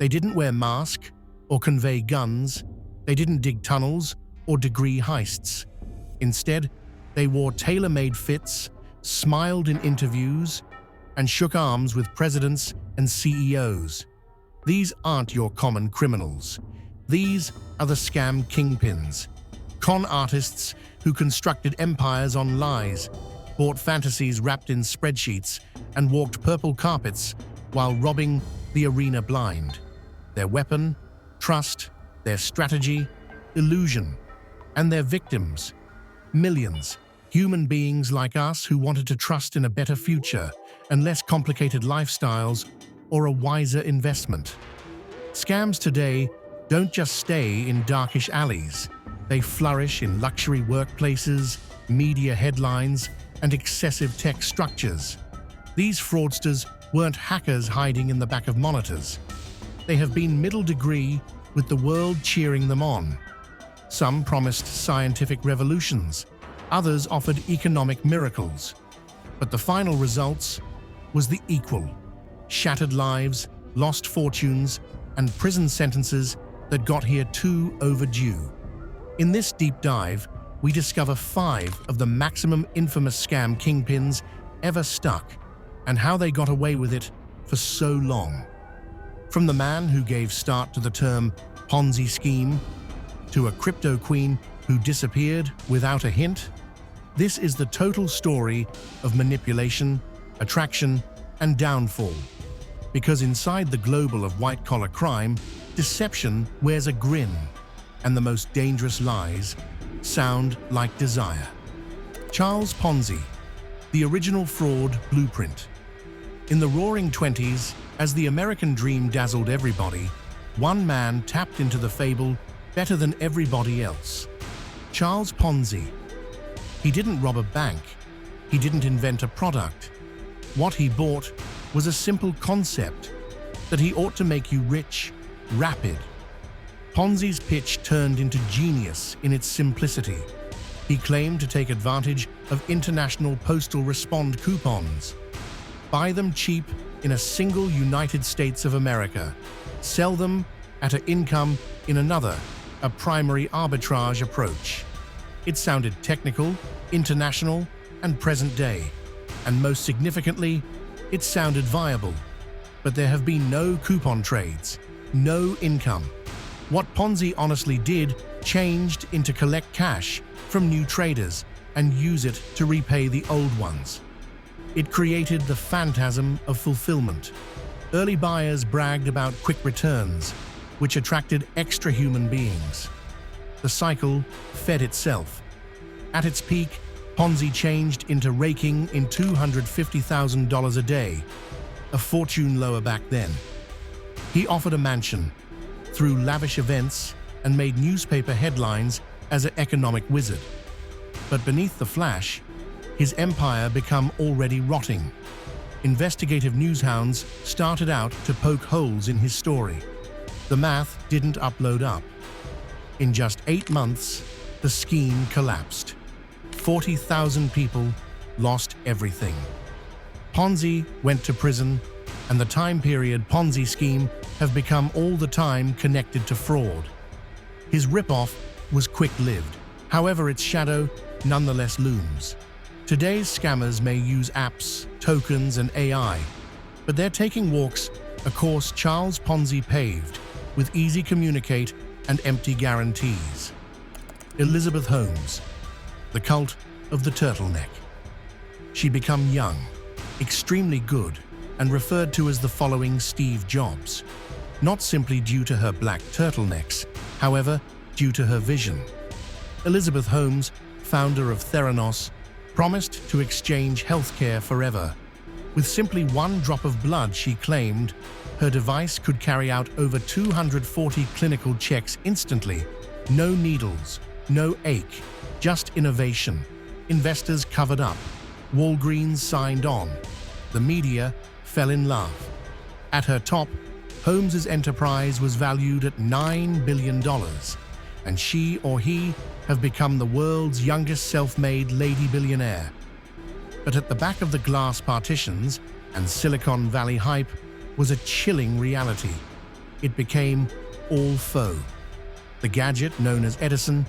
They didn't wear masks or convey guns. They didn't dig tunnels or degree heists. Instead, they wore tailor-made fits, smiled in interviews, and shook arms with presidents and CEOs. These aren't your common criminals. These are the scam kingpins, con artists who constructed empires on lies, bought fantasies wrapped in spreadsheets, and walked purple carpets while robbing the arena blind. Their weapon, trust, their strategy, illusion, and their victims, millions, human beings like us who wanted to trust in a better future and less complicated lifestyles or a wiser investment. Scams today don't just stay in darkish alleys. They flourish in luxury workplaces, media headlines, and excessive tech structures. These fraudsters weren't hackers hiding in the back of monitors. They have been middle degree with the world cheering them on. Some promised scientific revolutions, others offered economic miracles. But the final results was the equal: shattered lives, lost fortunes, and prison sentences that got here too overdue. In this deep dive, we discover 5 of the maximum infamous scam kingpins ever stuck and how they got away with it for so long. From the man who gave start to the term Ponzi scheme to a crypto queen who disappeared without a hint, this is the total story of manipulation, attraction, and downfall. Because inside the global of white-collar crime, deception wears a grin, and the most dangerous lies sound like desire. Charles Ponzi, the original fraud blueprint. In the roaring 20s, as the American dream dazzled everybody, one man tapped into the fable better than everybody else. Charles Ponzi. He didn't rob a bank. He didn't invent a product. What he bought was a simple concept that he ought to make you rich, rapid. Ponzi's pitch turned into genius in its simplicity. He claimed to take advantage of international postal respond coupons. Buy them cheap in a single United States of America. Sell them at an income in another, a primary arbitrage approach. It sounded technical, international, and present day. And most significantly, it sounded viable. But there have been no coupon trades, no income. What Ponzi honestly did changed into collect cash from new traders and use it to repay the old ones. It created the phantasm of fulfillment. Early buyers bragged about quick returns, which attracted extra human beings. The cycle fed itself. At its peak, Ponzi changed into raking in $250,000 a day, a fortune lower back then. He offered a mansion, threw lavish events, and made newspaper headlines as an economic wizard. But beneath the flash, his empire became already rotting. Investigative newshounds started out to poke holes in his story. The math didn't upload up. In just 8 months, the scheme collapsed. 40,000 people lost everything. Ponzi went to prison, and the time period Ponzi scheme have become all the time connected to fraud. His ripoff was quick-lived. However, its shadow nonetheless looms. Today's scammers may use apps, tokens, and AI, but they're taking walks a course Charles Ponzi paved with easy communicate and empty guarantees. Elizabeth Holmes, the cult of the turtleneck. She became young, extremely good, and referred to as the following Steve Jobs, not simply due to her black turtlenecks, however, due to her vision. Elizabeth Holmes, founder of Theranos, promised to exchange healthcare forever. With simply 1 drop of blood, she claimed, her device could carry out over 240 clinical checks instantly. No needles, no ache, just innovation. Investors covered up. Walgreens signed on. The media fell in love. At her top, Holmes's enterprise was valued at $9 billion, and she or he have become the world's youngest self-made lady billionaire. But at the back of the glass partitions and Silicon Valley hype was a chilling reality. it became all faux. The gadget, known as Edison,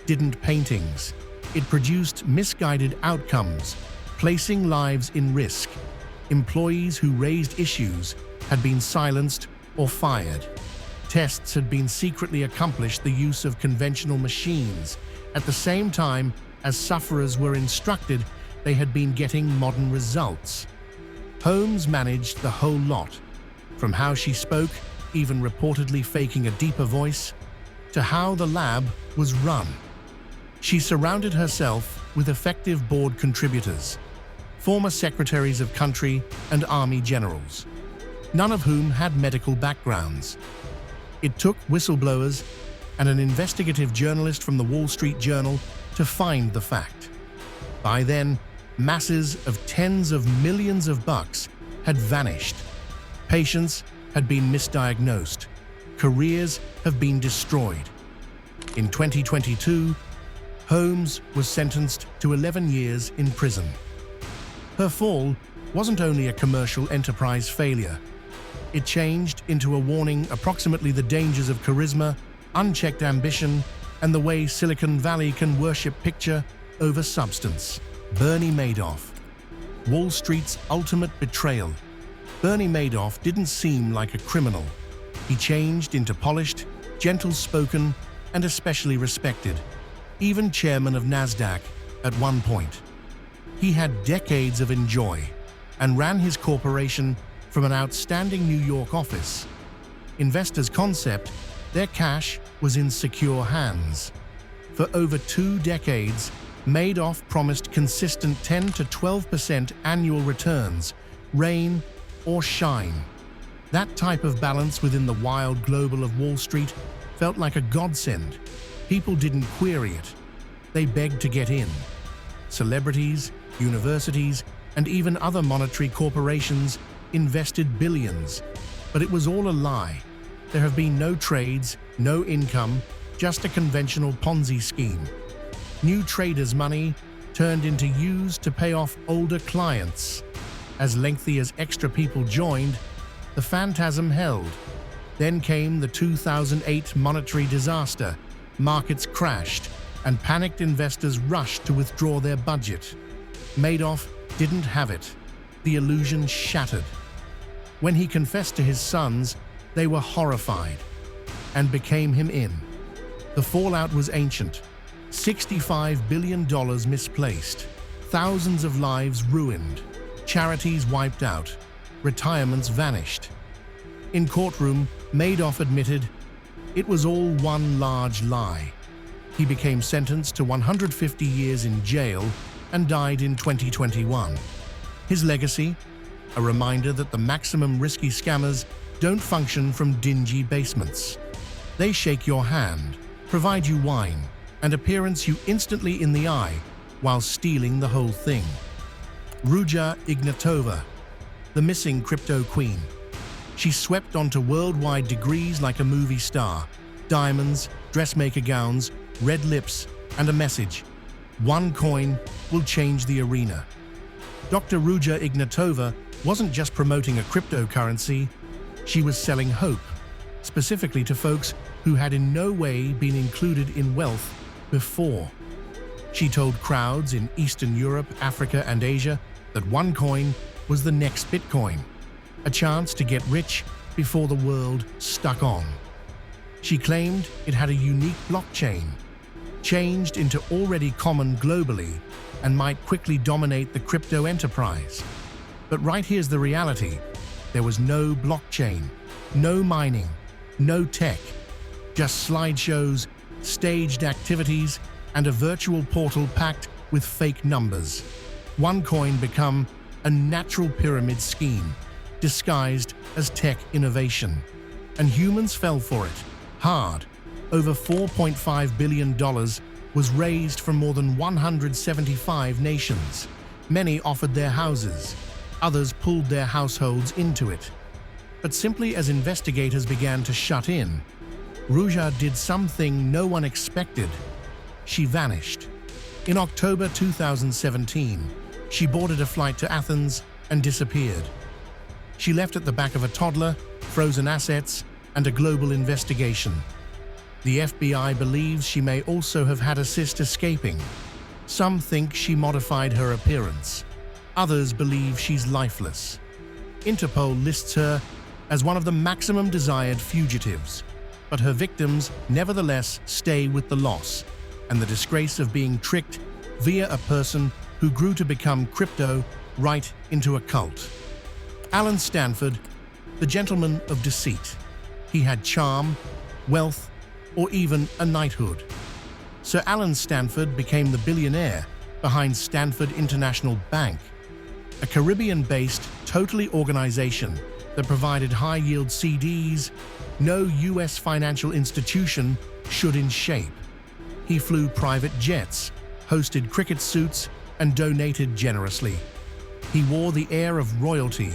didn't paintings. It produced misguided outcomes, placing lives in risk. Employees who raised issues had been silenced or fired. Tests had been secretly accomplished the use of conventional machines. At the same time as sufferers were instructed, they had been getting modern results. Holmes managed the whole lot, from how she spoke, even reportedly faking a deeper voice, to how the lab was run. She surrounded herself with effective board contributors, former secretaries of country and army generals, none of whom had medical backgrounds. It took whistleblowers and an investigative journalist from the Wall Street Journal to find the fact. By then, masses of tens of millions of bucks had vanished. Patients had been misdiagnosed. Careers have been destroyed. In 2022, Holmes was sentenced to 11 years in prison. Her fall wasn't only a commercial enterprise failure. It changed into a warning approximately the dangers of charisma, unchecked ambition, and the way Silicon Valley can worship picture over substance. Bernie Madoff, Wall Street's ultimate betrayal. Bernie Madoff didn't seem like a criminal. He changed into polished, gentle-spoken, and especially respected, even chairman of NASDAQ at one point. He had decades of enjoy and ran his corporation from an outstanding New York office. Investors' concept, their cash was in secure hands. For over 2 decades, Madoff promised consistent 10 to 12% annual returns, rain or shine. That type of balance within the wild global of Wall Street felt like a godsend. People didn't query it. They begged to get in. Celebrities, universities, and even other monetary corporations invested billions. But it was all a lie. There have been no trades, no income, just a conventional Ponzi scheme. New traders' money turned into used to pay off older clients. As lengthy as extra people joined, the phantasm held. Then came the 2008 monetary disaster. Markets crashed, and panicked investors rushed to withdraw their budget. Madoff didn't have it. The illusion shattered. When he confessed to his sons, they were horrified and became him in. The fallout was ancient. $65 billion misplaced. Thousands of lives ruined. Charities wiped out. Retirements vanished. In courtroom, Madoff admitted it was all one large lie. He became sentenced to 150 years in jail and died in 2021. His legacy? A reminder that the maximum risky scammers don't function from dingy basements. They shake your hand, provide you wine, and appearance you instantly in the eye while stealing the whole thing. Ruja Ignatova, the missing crypto queen. She swept onto worldwide degrees like a movie star. Diamonds, dressmaker gowns, red lips, and a message. One coin will change the arena. Dr. Ruja Ignatova wasn't just promoting a cryptocurrency, she was selling hope, specifically to folks who had in no way been included in wealth before. She told crowds in Eastern Europe, Africa, and Asia that one coin was the next Bitcoin, a chance to get rich before the world stuck on. She claimed it had a unique blockchain, changed into already common globally, and might quickly dominate the crypto enterprise. But right here's the reality. There was no blockchain, no mining, no tech, just slideshows, staged activities, and a virtual portal packed with fake numbers. OneCoin became a natural pyramid scheme, disguised as tech innovation. And humans fell for it, hard. Over $4.5 billion was raised from more than 175 nations. Many offered their houses. Others pulled their households into it. But simply as investigators began to shut in, Ruja did something no one expected. She vanished. In October 2017, she boarded a flight to Athens and disappeared. She left at the back of a toddler, frozen assets, and a global investigation. The FBI believes she may also have had assist escaping. Some think she modified her appearance. Others believe she's lifeless. Interpol lists her as one of the maximum desired fugitives, but her victims nevertheless stay with the loss and the disgrace of being tricked via a person who grew to become crypto right into a cult. Alan Stanford, the gentleman of deceit. He had charm, wealth, or even a knighthood. Sir Alan Stanford became the billionaire behind Stanford International Bank, a Caribbean-based, totally organization that provided high-yield CDs no U.S. financial institution should in shape. He flew private jets, hosted cricket suits, and donated generously. He wore the air of royalty,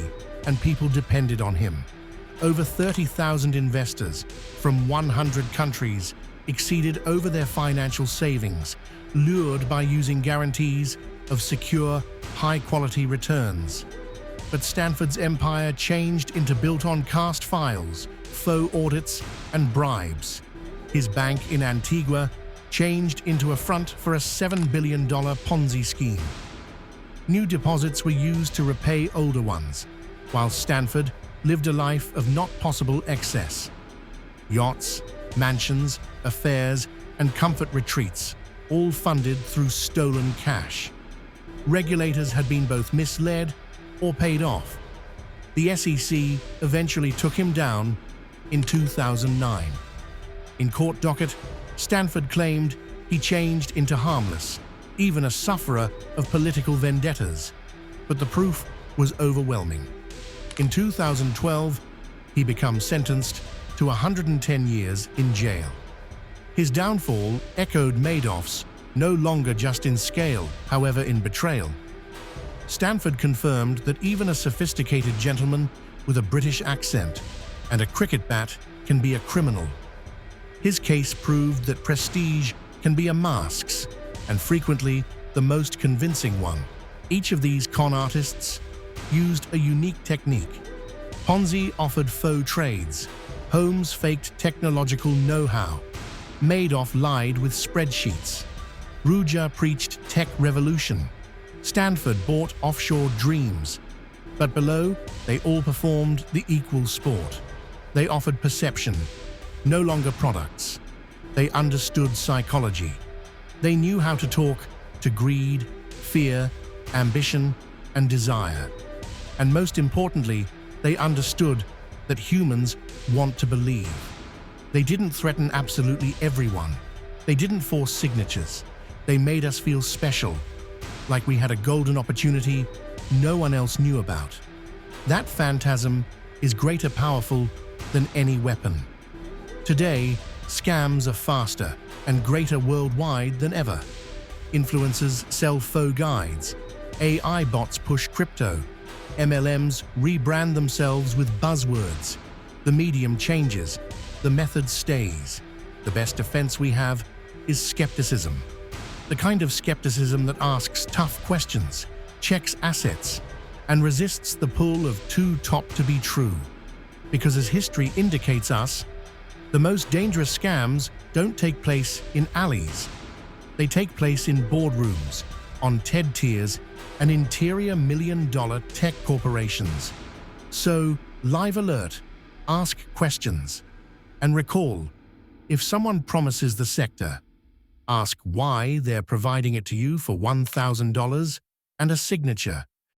and people depended on him. Over 30,000 investors from 100 countries exceeded over their financial savings, lured by using guarantees of secure, high-quality returns. But Stanford's empire changed into built-on cast files, faux audits, and bribes. His bank in Antigua changed into a front for a $7 billion Ponzi scheme. New deposits were used to repay older ones, while Stanford lived a life of not possible excess. Yachts, mansions, affairs, and comfort retreats, all funded through stolen cash. Regulators had been both misled or paid off. The SEC eventually took him down in 2009. In court docket, Stanford claimed he changed into harmless, even a sufferer of political vendettas, but the proof was overwhelming. In 2012, he became sentenced to 110 years in jail. His downfall echoed Madoff's, no longer just in scale, however in betrayal. Stanford confirmed that even a sophisticated gentleman with a British accent and a cricket bat can be a criminal. His case proved that prestige can be a mask's, and frequently the most convincing one. Each of these con artists used a unique technique. Ponzi offered faux trades. Holmes faked technological know-how. Madoff lied with spreadsheets. Ruja preached tech revolution. Stanford bought offshore dreams. But below, they all performed the equal sport. They offered perception, no longer products. They understood psychology. They knew how to talk to greed, fear, ambition, and desire. And most importantly, they understood that humans want to believe. They didn't threaten absolutely everyone. They didn't force signatures. They made us feel special, like we had a golden opportunity no one else knew about. That phantasm is greater powerful than any weapon. Today, scams are faster and greater worldwide than ever. Influencers sell faux guides. AI bots push crypto. MLMs rebrand themselves with buzzwords. The medium changes. The method stays. The best defense we have is skepticism. The kind of skepticism that asks tough questions, checks assets, and resists the pull of too top to be true. Because as history indicates us, the most dangerous scams don't take place in alleys. They take place in boardrooms, on TED tiers, and interior million-dollar tech corporations. So, live alert, ask questions, and recall, if someone promises the sector, ask why they're providing it to you for $1,000 and a signature.